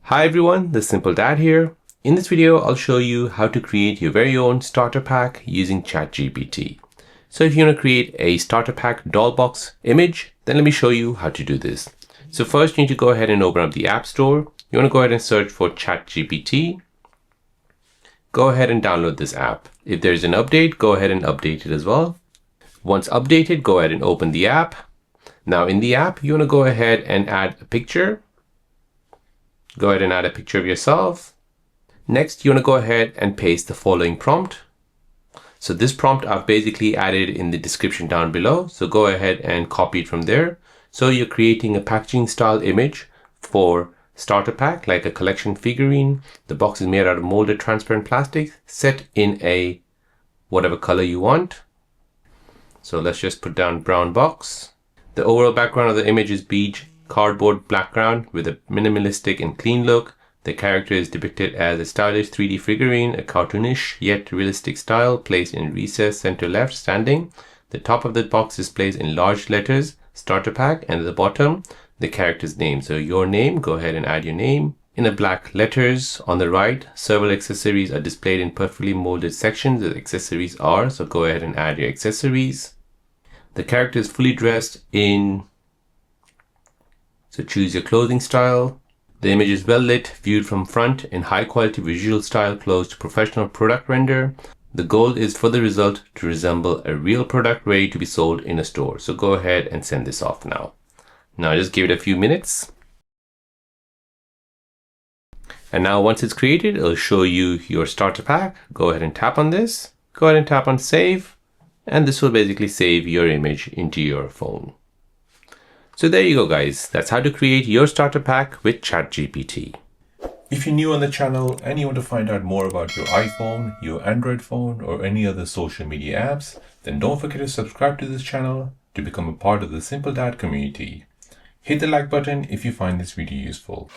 Hi everyone, the Simple Dad here. In this video, I'll show you how to create your very own starter pack using ChatGPT. So if you want to create a starter pack doll box image, then let me show you how to do this. So first you need to go ahead and open up the App Store. You want to go ahead and search for ChatGPT. Go ahead and download this app. If there's an update, go ahead and update it as well. Once updated, go ahead and open the app. Now in the app, you want to go ahead and add a picture. Go ahead and add a picture of yourself. Next, you want to go ahead and paste the following prompt. So this prompt I've basically added in the description down below. So go ahead and copy it from there. So you're creating a packaging style image for starter pack, like a collection figurine. The box is made out of molded transparent plastic, set in a whatever color you want. So let's just put down brown box. The overall background of the image is beige cardboard background with a minimalistic and clean look. The character is depicted as a stylish 3D figurine, a cartoonish yet realistic style, placed in recess center left standing. The top of the box displays in large letters starter pack, and at the bottom the character's name. So your name, go ahead and add your name in the black letters. On the right, several accessories are displayed in perfectly molded sections. The accessories are, so go ahead and add your accessories. The character is fully dressed in, so choose your clothing style. The image is well lit, viewed from front in high quality visual style close to professional product render. The goal is for the result to resemble a real product ready to be sold in a store. So go ahead and send this off now. Now just give it a few minutes. And now once it's created, it'll show you your starter pack. Go ahead and tap on this. Go ahead and tap on save. And this will basically save your image into your phone. So there you go guys, that's how to create your starter pack with ChatGPT. If you're new on the channel and you want to find out more about your iPhone, your Android phone, or any other social media apps, then don't forget to subscribe to this channel to become a part of the Simple Dad community. Hit the like button if you find this video useful.